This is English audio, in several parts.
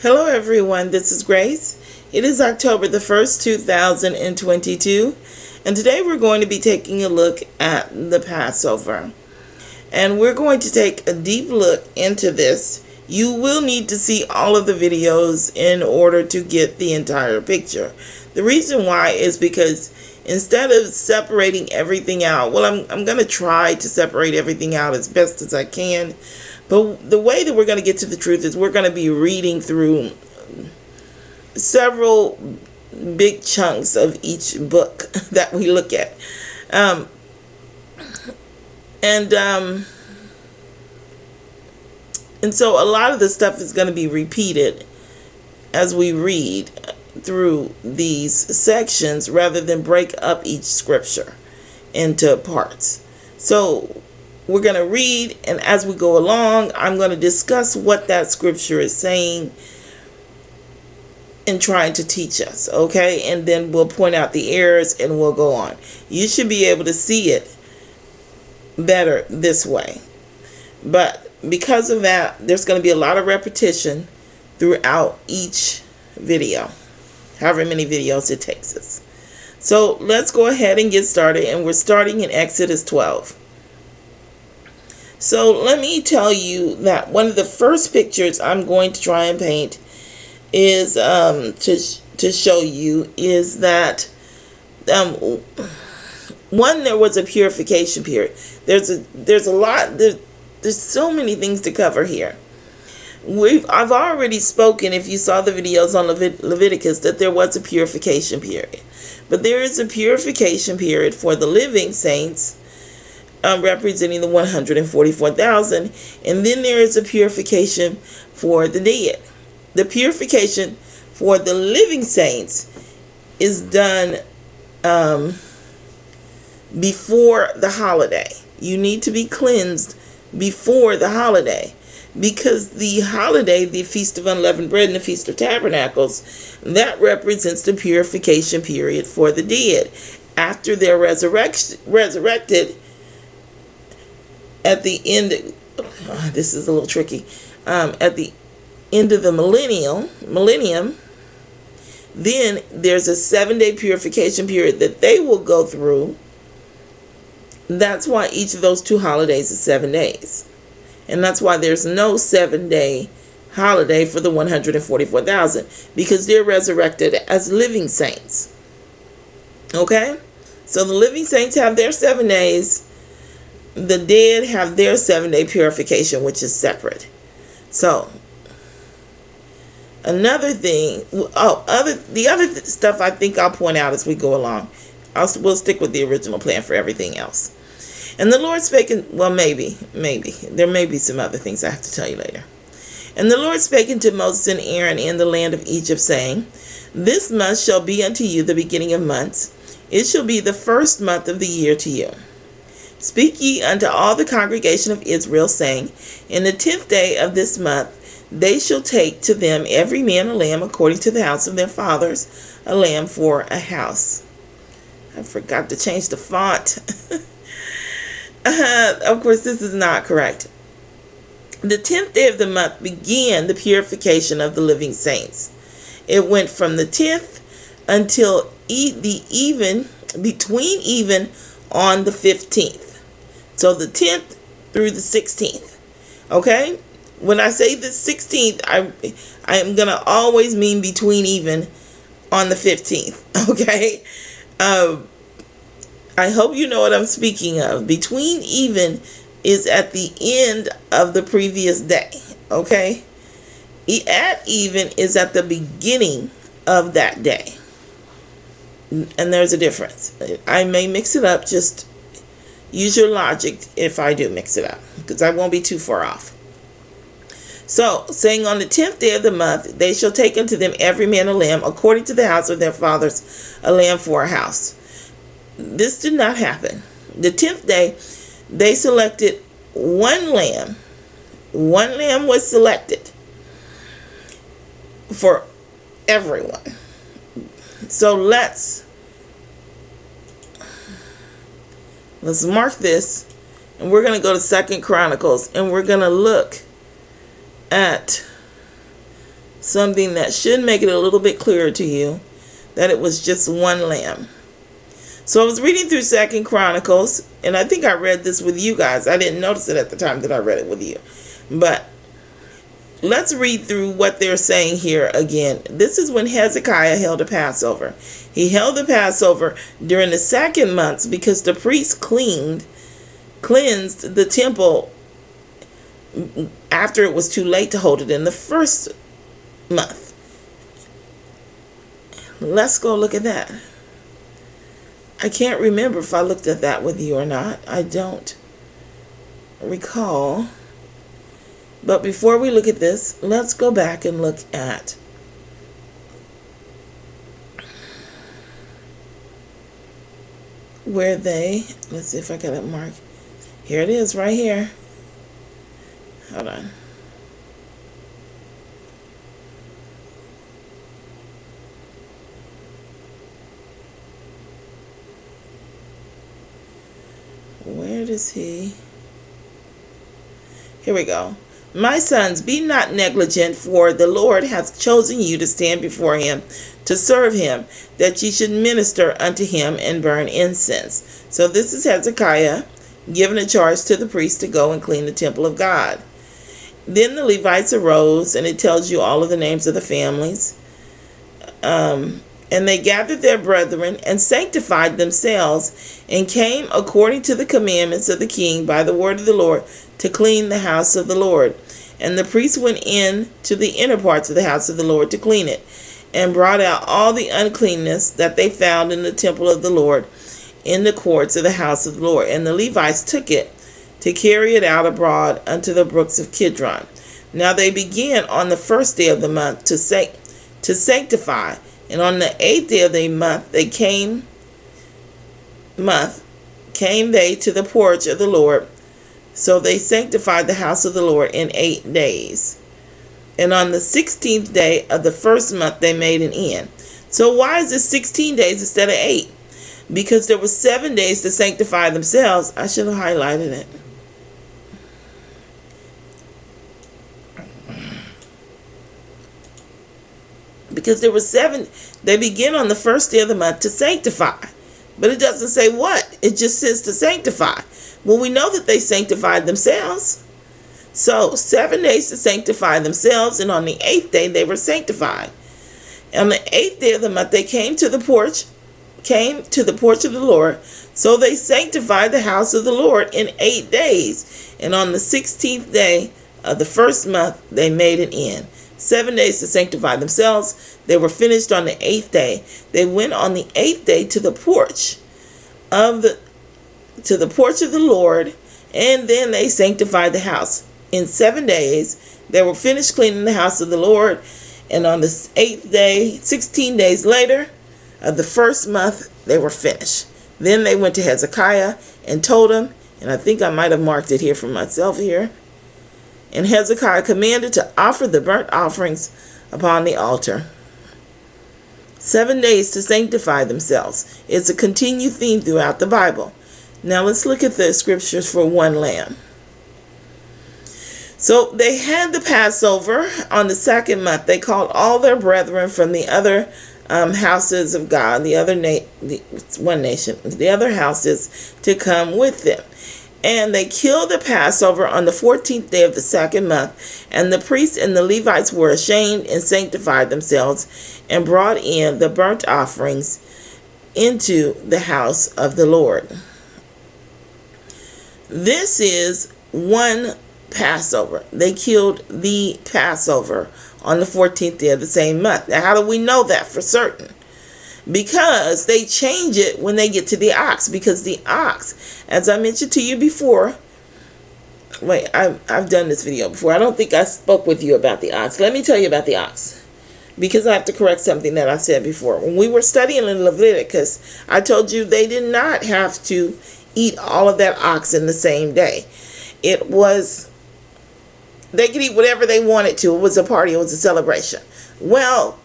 Hello everyone, this is Grace. It is October the 1st, 2022, and today we're going to be taking a look at the Passover. And we're going to take a deep look into this. You will need to see all of the videos in order to get the entire picture. The reason why is because instead of separating everything out, well, I'm going to try to separate everything out as best as I can. But the way that we're going to get to the truth is we're going to be reading through several big chunks of each book that we look at. And so a lot of the stuff is going to be repeated as we read through these sections rather than break up each scripture into parts. So we're going to read, and as we go along, I'm going to discuss what that scripture is saying and trying to teach us, okay? And then we'll point out the errors and we'll go on. You should be able to see it better this way. But because of that, there's going to be a lot of repetition throughout each video, however many videos it takes us. So let's go ahead and get started, and we're starting in Exodus 12. So let me tell you that one of the first pictures I'm going to try and paint is to show you is that one, there was a purification period. There's a lot, there's so many things to cover here. I've already spoken, if you saw the videos on Leviticus, that there was a purification period. But there is a purification period for the living saints, representing the 144,000, and then there is a purification for the dead. The purification for the living saints is done before the holiday. You need to be cleansed before the holiday, because the holiday, the Feast of Unleavened Bread and the Feast of Tabernacles, that represents the purification period for the dead. After they're resurrected at the end, this is a little tricky, at the end of the millennium, then there's a 7-day purification period that they will go through. That's why each of those two holidays is 7 days. And that's why there's no 7-day holiday for the 144,000, because they're resurrected as living saints. Okay? So the living saints have their 7 days. The dead have their 7-day purification, which is separate. So another thing, the other stuff I think I'll point out as we go along. We'll stick with the original plan for everything else. And the Lord spake, well, maybe, there may be some other things I have to tell you later. And the Lord spake unto Moses and Aaron in the land of Egypt, saying, This month shall be unto you the beginning of months. It shall be the first month of the year to you. Speak ye unto all the congregation of Israel, saying, In the 10th day of this month they shall take to them every man a lamb according to the house of their fathers, a lamb for a house. I forgot to change the font. Of course, this is not correct. The 10th day of the month began the purification of the living saints. It went from the 10th until between even on the 15th. So the 10th through the 16th. Okay? When I say the 16th, I am going to always mean between even on the 15th. Okay? I hope you know what I'm speaking of. Between even is at the end of the previous day. Okay? At even is at the beginning of that day. And there's a difference. I may mix it up. Just use your logic if I do mix it up, because I won't be too far off. So, saying on the 10th day of the month, they shall take unto them every man a lamb, according to the house of their fathers, a lamb for a house. This did not happen. The 10th day, they selected one lamb. One lamb was selected for everyone. So let's mark this, and we're going to go to 2 Chronicles, and we're going to look at something that should make it a little bit clearer to you that it was just one lamb. So I was reading through 2 Chronicles, and I think I read this with you guys. I didn't notice it at the time that I read it with you. But let's read through what they're saying here again. This is when Hezekiah held a Passover. He held the Passover during the second month because the priests cleansed the temple after it was too late to hold it in the first month. Let's go look at that. I can't remember if I looked at that with you or not. I don't recall. But before we look at this, let's go back and look at where let's see if I got it marked. Here it is right here. Hold on. Where does he? Here we go. My sons, be not negligent, for the Lord hath chosen you to stand before him, to serve him, that ye should minister unto him and burn incense. So this is Hezekiah giving a charge to the priests to go and clean the temple of God. Then the Levites arose, and it tells you all of the names of the families. And they gathered their brethren and sanctified themselves, and came according to the commandments of the king by the word of the Lord to clean the house of the Lord. And the priests went in to the inner parts of the house of the Lord to clean it, and brought out all the uncleanness that they found in the temple of the Lord, in the courts of the house of the Lord. And the Levites took it to carry it out abroad unto the brooks of Kidron. Now they began on the first day of the month to sanctify. And on the 8th day of the month came they to the porch of the Lord. So they sanctified the house of the Lord in 8 days. And on the 16th day of the first month they made an end. So why is it 16 days instead of 8? Because there were 7 days to sanctify themselves. I should have highlighted it. Because there were 7, they begin on the first day of the month to sanctify. But it doesn't say what. It just says to sanctify. Well, we know that they sanctified themselves. So 7 days to sanctify themselves, and on the 8th day they were sanctified. On the 8th day of the month they came to the porch of the Lord. So they sanctified the house of the Lord in 8 days. And on the 16th day of the first month they made an end. 7 days to sanctify themselves. They were finished on the 8th day. They went on the 8th day to the porch of the Lord, and then they sanctified the house. In 7 days they were finished cleaning the house of the Lord, and on the 8th day, 16 days later of the first month, they were finished. Then they went to Hezekiah and told him, and I think I might have marked it here for myself here. And Hezekiah commanded to offer the burnt offerings upon the altar. 7 days to sanctify themselves. It's a continued theme throughout the Bible. Now let's look at the scriptures for one lamb. So they had the Passover on the second month. They called all their brethren from the other houses of God, the other houses, to come with them. And they killed the Passover on the 14th day of the second month. And the priests and the Levites were ashamed and sanctified themselves, and brought in the burnt offerings into the house of the Lord. This is one Passover. They killed the Passover on the 14th day of the same month. Now, how do we know that for certain? Because they change it when they get to the ox. Because the ox, as I mentioned to you before, I've done this video before. I don't think I spoke with you about the ox. Let me tell you about the ox, because I have to correct something that I said before. When we were studying in Leviticus, I told you they did not have to eat all of that ox in the same day. It was, they could eat whatever they wanted to. It was a party. It was a celebration. Well,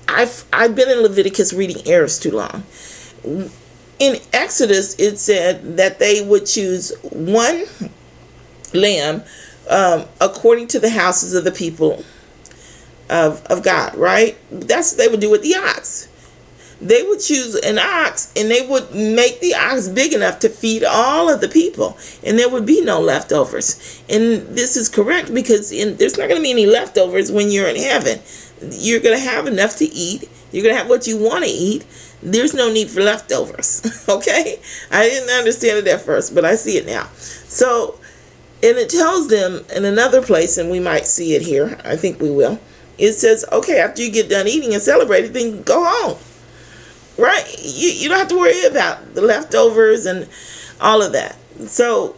I've been in Leviticus reading errors too long. In Exodus, it said that they would choose one lamb according to the houses of the people of God, right? That's what they would do with the ox. They would choose an ox and they would make the ox big enough to feed all of the people, and there would be no leftovers. And this is correct because there's not going to be any leftovers when you're in heaven. You're going to have enough to eat. You're going to have what you want to eat. There's no need for leftovers. Okay? I didn't understand it at first, but I see it now. So, and it tells them in another place, and we might see it here, I think we will. It says, okay, after you get done eating and celebrating, then go home. Right? You don't have to worry about the leftovers and all of that. So,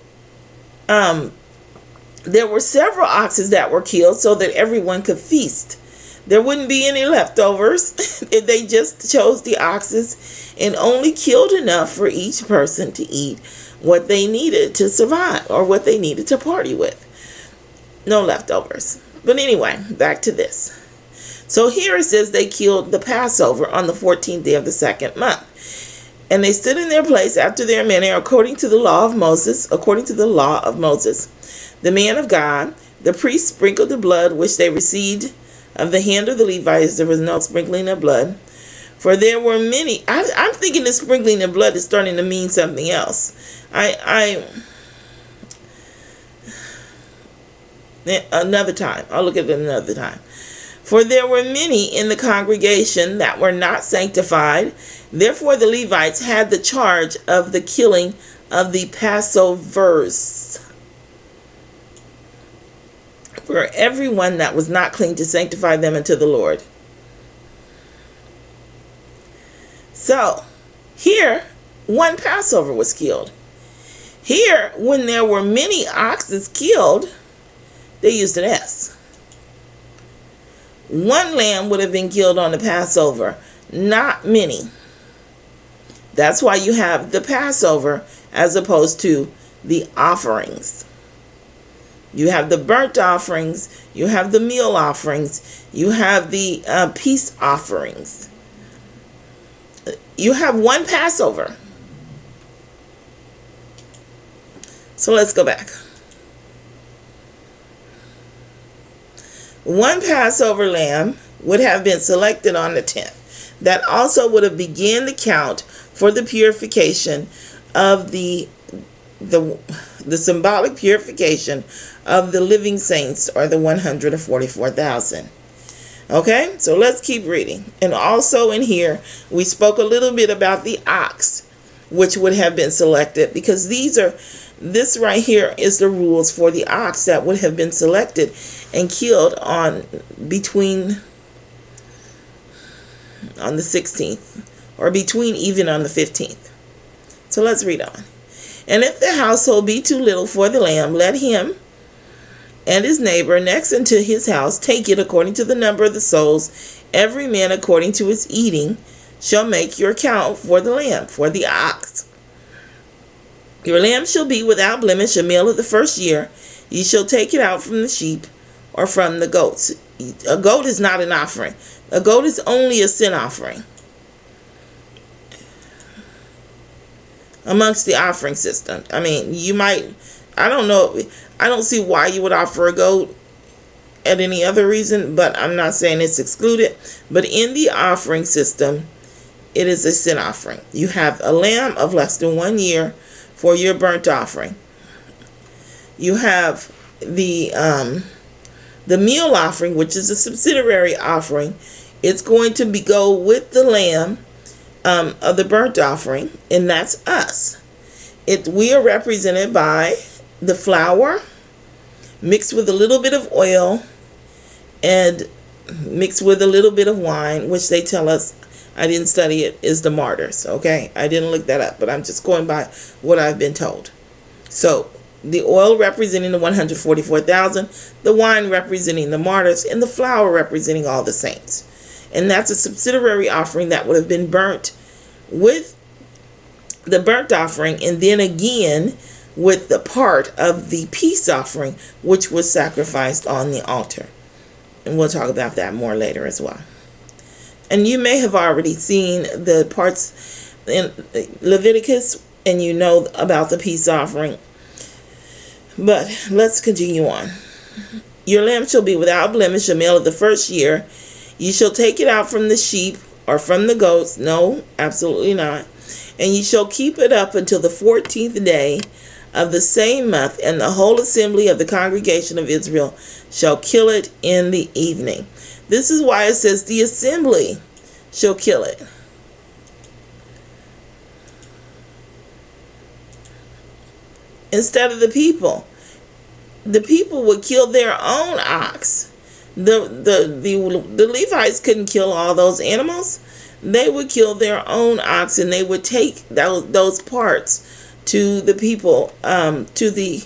there were several oxes that were killed so that everyone could feast. There wouldn't be any leftovers. They just chose the oxes and only killed enough for each person to eat what they needed to survive or what they needed to party with. No leftovers. But anyway, back to this. So here it says they killed the Passover on the 14th day of the second month. And they stood in their place after their manner according to the law of Moses, The man of God, the priest sprinkled the blood which they received of the hand of the Levites. There was no sprinkling of blood. For there were many. I'm thinking the sprinkling of blood is starting to mean something else. Another time. I'll look at it another time. For there were many in the congregation that were not sanctified. Therefore the Levites had the charge of the killing of the Passovers. For everyone that was not clean to sanctify them unto the Lord. So, here, one Passover was killed. Here, when there were many oxen killed, they used an S. One lamb would have been killed on the Passover, not many. That's why you have the Passover as opposed to the offerings. You have the burnt offerings, you have the meal offerings, you have the peace offerings. You have one Passover. So let's go back. One Passover lamb would have been selected on the 10th. That also would have begun the count for the purification of the symbolic purification of the living saints, or the 144,000. Okay, so let's keep reading. And also in here, we spoke a little bit about the ox, which would have been selected, because this right here is the rules for the ox that would have been selected and killed on the 16th, or between even on the 15th. So let's read on. And if the household be too little for the lamb, let him and his neighbor next unto his house take it according to the number of the souls. Every man according to his eating shall make your count for the lamb, for the ox. Your lamb shall be without blemish, a male of the first year. Ye shall take it out from the sheep or from the goats. A goat is not an offering. A goat is only a sin offering amongst the offering system. I mean, you might, I don't know, I don't see why you would offer a goat at any other reason, but I'm not saying it's excluded. But in the offering system, it is a sin offering. You have a lamb of less than 1 year for your burnt offering. You have the meal offering, which is a subsidiary offering. It's going to go with the lamb of the burnt offering, and that's us. We are represented by the flour mixed with a little bit of oil and mixed with a little bit of wine, which they tell us, I didn't study it, is the martyrs. Okay, I didn't look that up, but I'm just going by what I've been told. So the oil representing the 144,000, the wine representing the martyrs, and the flour representing all the saints. And that's a subsidiary offering that would have been burnt with the burnt offering, and then again with the part of the peace offering, which was sacrificed on the altar. And we'll talk about that more later as well. And you may have already seen the parts in Leviticus, and you know about the peace offering. But let's continue on. Your lamb shall be without blemish, a male of the first year. You shall take it out from the sheep or from the goats. No, absolutely not. And you shall keep it up until the 14th day of the same month, and the whole assembly of the congregation of Israel shall kill it in the evening. This is why it says the assembly shall kill it. Instead of the people. The people would kill their own ox. The Levites couldn't kill all those animals. They would kill their own ox, and they would take those parts to the people, to the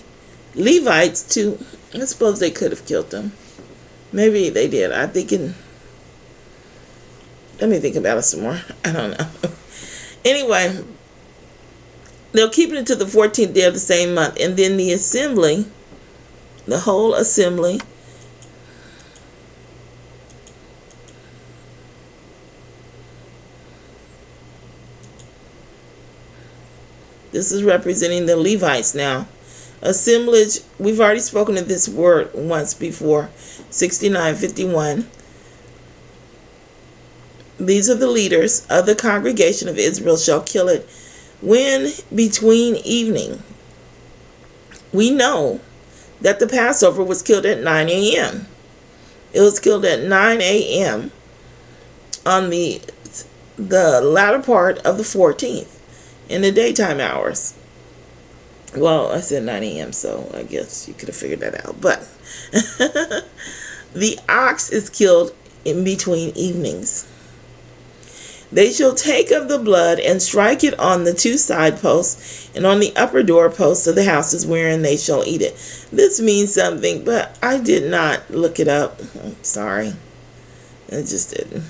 Levites. I suppose they could have killed them. Maybe they did. Let me think about it some more. I don't know. Anyway, they'll keep it until the 14th day of the same month, and then the assembly, the whole assembly, this is representing the Levites now. Assemblage, we've already spoken of this word once before, 69:51. These are the leaders of the congregation of Israel shall kill it when between evening. We know that the Passover was killed at 9 a.m. It was killed at 9 a.m. on the latter part of the 14th in the daytime hours. Well, I said 9 a.m., so I guess you could have figured that out. But the ox is killed in between evenings. They shall take of the blood and strike it on the two side posts and on the upper door posts of the houses wherein they shall eat it. This means something, but I did not look it up. I'm sorry. I just didn't.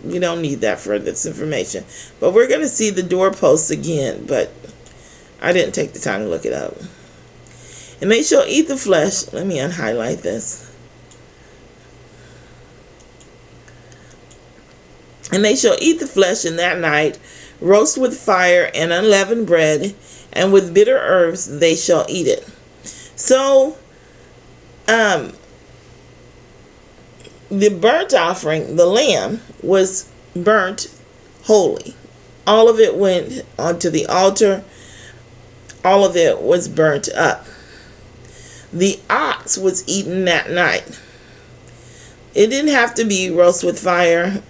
We don't need that for this information. But we're going to see the doorposts again, but I didn't take the time to look it up. And they shall eat the flesh. Let me unhighlight this. And they shall eat the flesh in that night, roast with fire and unleavened bread, and with bitter herbs they shall eat it. So, the burnt offering, the lamb, was burnt holy. All of it went onto the altar. All of it was burnt up. The ox was eaten that night. It didn't have to be roast with fire.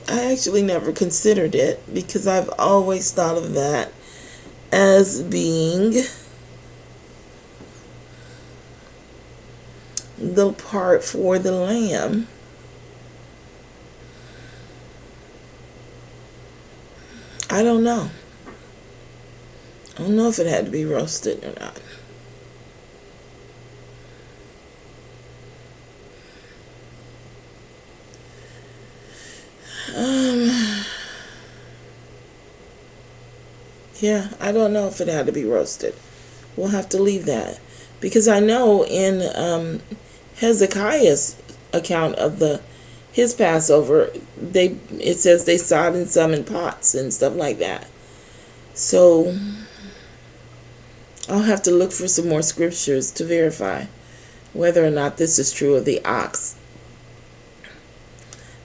I actually never considered it because I've always thought of that as being the part for the lamb. I don't know. I don't know if it had to be roasted or not. Yeah, I don't know if it had to be roasted. We'll have to leave that. Because I know in Hezekiah's account of his Passover, it says they sawed in some in pots and stuff like that. So I'll have to look for some more scriptures to verify whether or not this is true of the ox.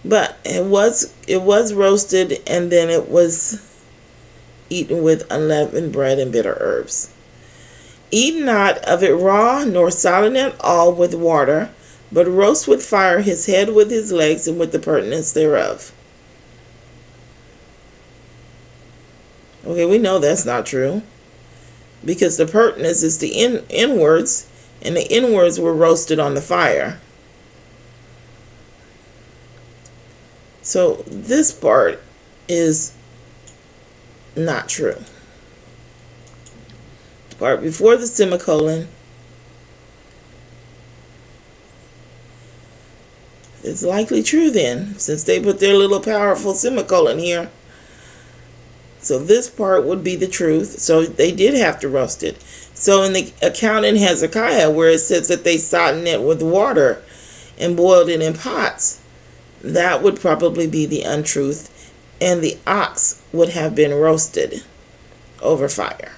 But it was roasted, and then it was eaten with unleavened bread and bitter herbs. Eat not of it raw, nor solid at all with water, but roast with fire his head with his legs and with the purtenance thereof. Okay, we know that's not true, because the purtenance is the inwards, and the inwards were roasted on the fire. So this part is not true. The part before the semicolon is likely true then, since they put their little powerful semicolon here. So this part would be the truth. So they did have to roast it. So in the account in Hezekiah, where it says that they soddened it with water and boiled it in pots, that would probably be the untruth, and the ox would have been roasted over fire.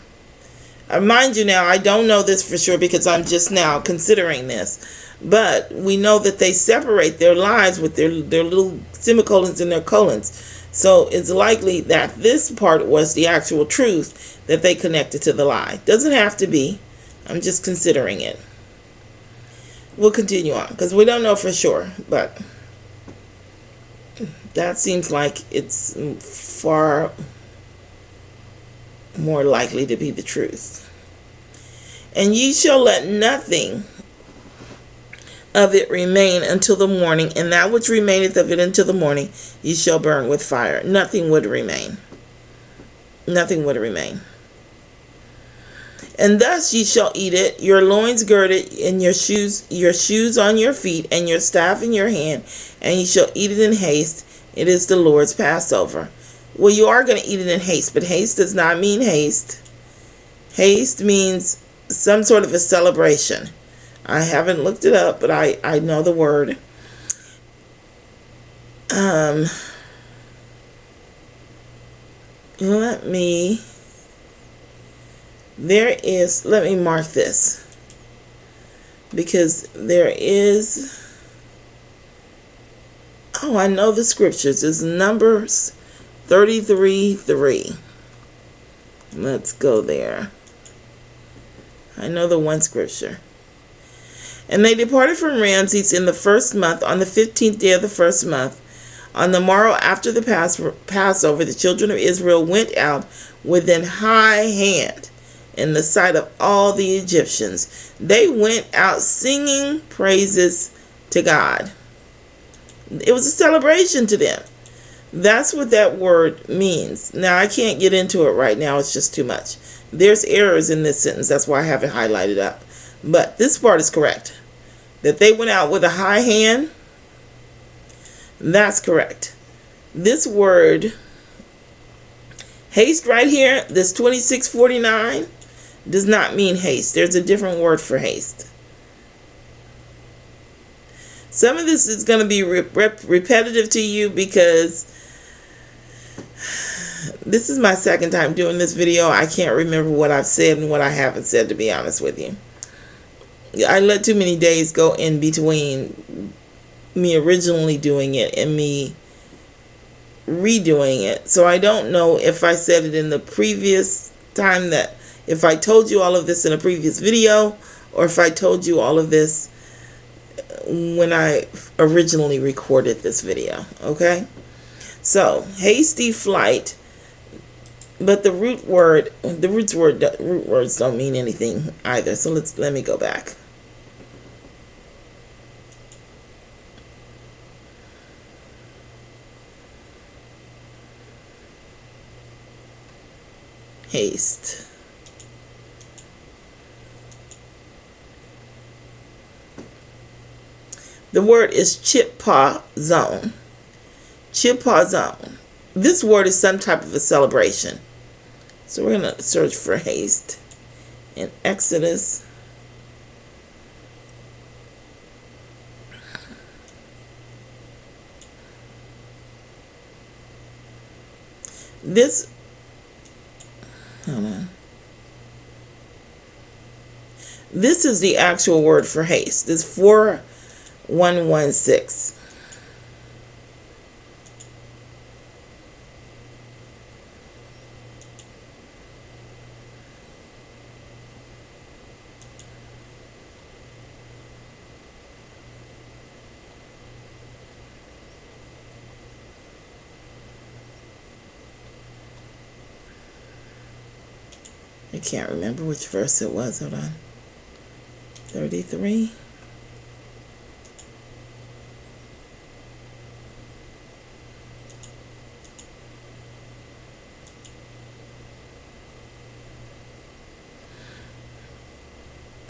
Mind you now, I don't know this for sure because I'm just now considering this. But we know that they separate their lives with their little semicolons and their colons. So it's likely that this part was the actual truth that they connected to the lie. Doesn't have to be. I'm just considering it. We'll continue on because we don't know for sure. But that seems like it's far more likely to be the truth. And ye shall let nothing of it remain until the morning, and that which remaineth of it until the morning ye shall burn with fire. Nothing would remain. Nothing would remain. And thus ye shall eat it, your loins girded, and your shoes on your feet, and your staff in your hand, and ye shall eat it in haste. It is the Lord's Passover. Well, you are going to eat it in haste, but haste does not mean haste. Haste means some sort of a celebration. I haven't looked it up, but I know the word. Let me mark this, because there is, I know the scriptures. It's Numbers 33:3. Let's go there. I know the one scripture. And they departed from Ramses in the first month, on the 15th day of the first month. On the morrow after the Passover, the children of Israel went out with an high hand in the sight of all the Egyptians. They went out singing praises to God. It was a celebration to them. That's what that word means. Now, I can't get into it right now. It's just too much. There's errors in this sentence. That's why I have it highlighted up. But this part is correct. That they went out with a high hand. That's correct. This word, haste right here, this 2649, does not mean haste. There's a different word for haste. Some of this is going to be repetitive to you because this is my second time doing this video. I can't remember what I've said and what I haven't said, to be honest with you. I let too many days go in between me originally doing it and me redoing it. So I don't know if I said it in the previous time, that if I told you all of this in a previous video, or if I told you all of this when I originally recorded this video. Okay? So, hasty flight, but the root words don't mean anything either. So let me go back. Haste. The word is chipazon. Chipazon. This word is some type of a celebration. So we're going to search for haste in Exodus. Hold on. This is the actual word for haste. It's 4116. I can't remember which verse it was. Hold on. 33.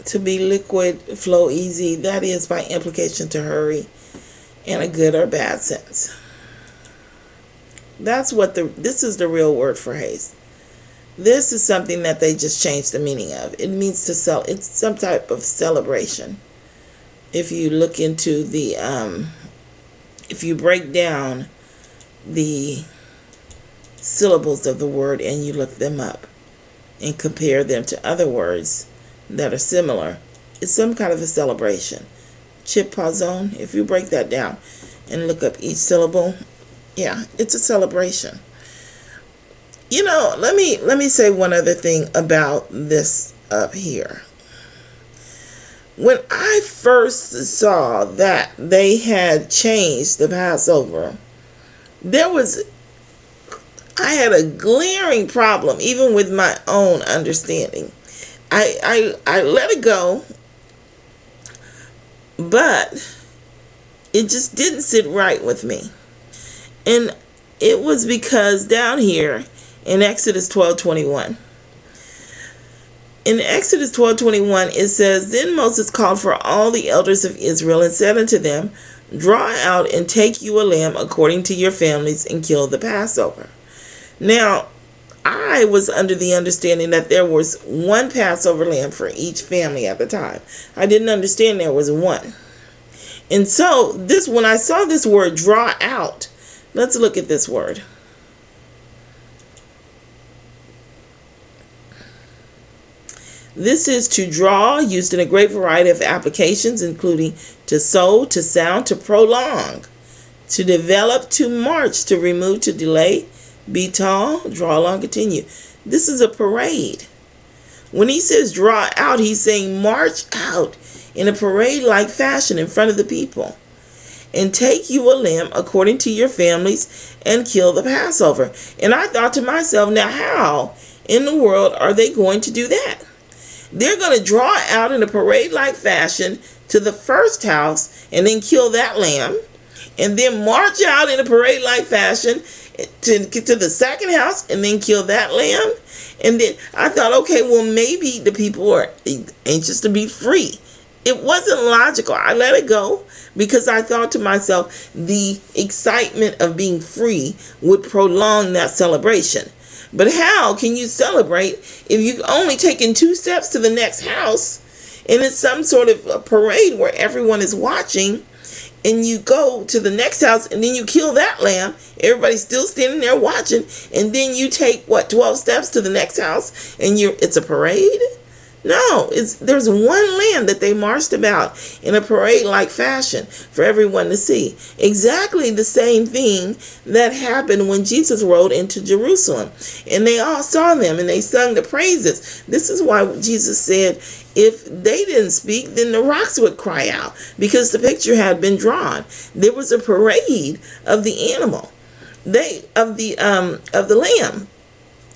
To be liquid, flow easy, that is by implication to hurry in a good or bad sense. That's what this is the real word for haste. This is something that they just changed the meaning of. It means to sell. It's some type of celebration. If you look into the, if you break down the syllables of the word and you look them up, and compare them to other words that are similar, it's some kind of a celebration. Chipazon, if you break that down and look up each syllable, yeah, it's a celebration. Let me say one other thing about this up here. When I first saw that they had changed the Passover, I had a glaring problem even with my own understanding. I let it go, but it just didn't sit right with me. And it was because down here in Exodus 12:21. In Exodus 12:21 it says, "Then Moses called for all the elders of Israel and said unto them, Draw out and take you a lamb according to your families and kill the Passover." Now, I was under the understanding that there was one Passover lamb for each family at the time. I didn't understand there was one. And so when I saw this word draw out, let's look at this word. This is to draw, used in a great variety of applications, including to sow, to sound, to prolong, to develop, to march, to remove, to delay, be tall, draw along, continue. This is a parade. When he says draw out, he's saying march out in a parade-like fashion in front of the people. And take you a lamb according to your families and kill the Passover. And I thought to myself, now how in the world are they going to do that? They're going to draw out in a parade-like fashion to the first house and then kill that lamb, and then march out in a parade-like fashion to get to the second house and then kill that lamb. And then I thought, okay, well, maybe the people are anxious to be free. It wasn't logical. I let it go because I thought to myself, the excitement of being free would prolong that celebration. But how can you celebrate if you've only taken 2 steps to the next house and it's some sort of a parade where everyone is watching, and you go to the next house and then you kill that lamb, everybody's still standing there watching, and then you take 12 steps to the next house and it's a parade? No, there's one lamb that they marched about in a parade-like fashion for everyone to see. Exactly the same thing that happened when Jesus rode into Jerusalem. And they all saw them and they sung the praises. This is why Jesus said, if they didn't speak, then the rocks would cry out, because the picture had been drawn. There was a parade of the animal, of the lamb.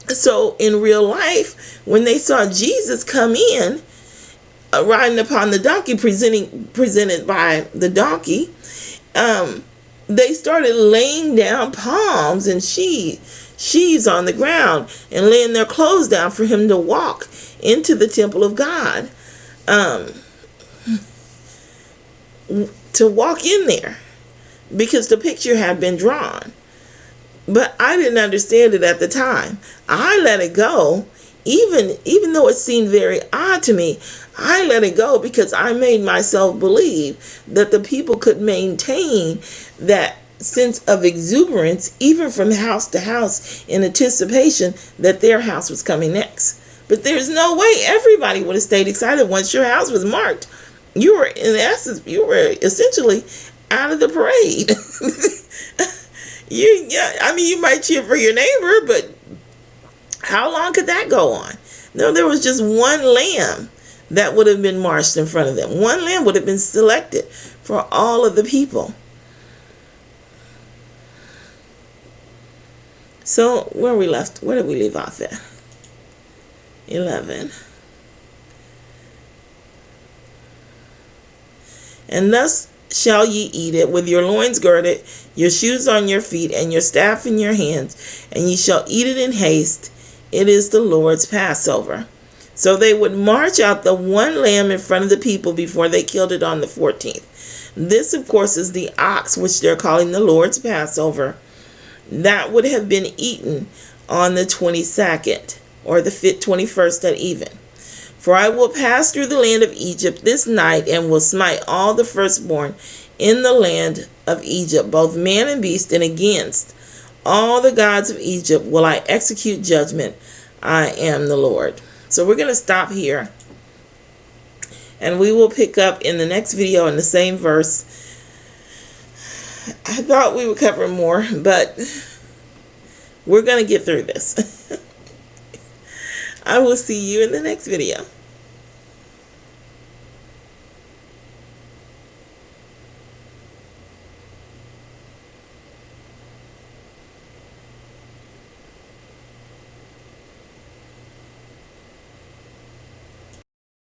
So in real life, when they saw Jesus come in, riding upon the donkey, presented by the donkey, they started laying down palms and sheaves on the ground and laying their clothes down for him to walk into the temple of God, to walk in there, because the picture had been drawn. But I didn't understand it at the time. I let it go, even though it seemed very odd to me. I let it go because I made myself believe that the people could maintain that sense of exuberance even from house to house in anticipation that their house was coming next. But there's no way everybody would have stayed excited once your house was marked. You were essentially out of the parade. You might cheer for your neighbor, but how long could that go on? No, there was just one lamb that would have been marched in front of them. One lamb would have been selected for all of the people. So where we left? Where did we leave off at? 11. And thus shall ye eat it, with your loins girded, your shoes on your feet, and your staff in your hands, and ye shall eat it in haste. It is the Lord's Passover. So they would march out the one lamb in front of the people before they killed it on the 14th. This, of course, is the ox, which they're calling the Lord's Passover. That would have been eaten on the 22nd, or the 21st at even. For I will pass through the land of Egypt this night, and will smite all the firstborn in the land of Egypt, both man and beast, and against all the gods of Egypt will I execute judgment. I am the Lord. So we're going to stop here. And we will pick up in the next video in the same verse. I thought we would cover more, but we're going to get through this. I will see you in the next video.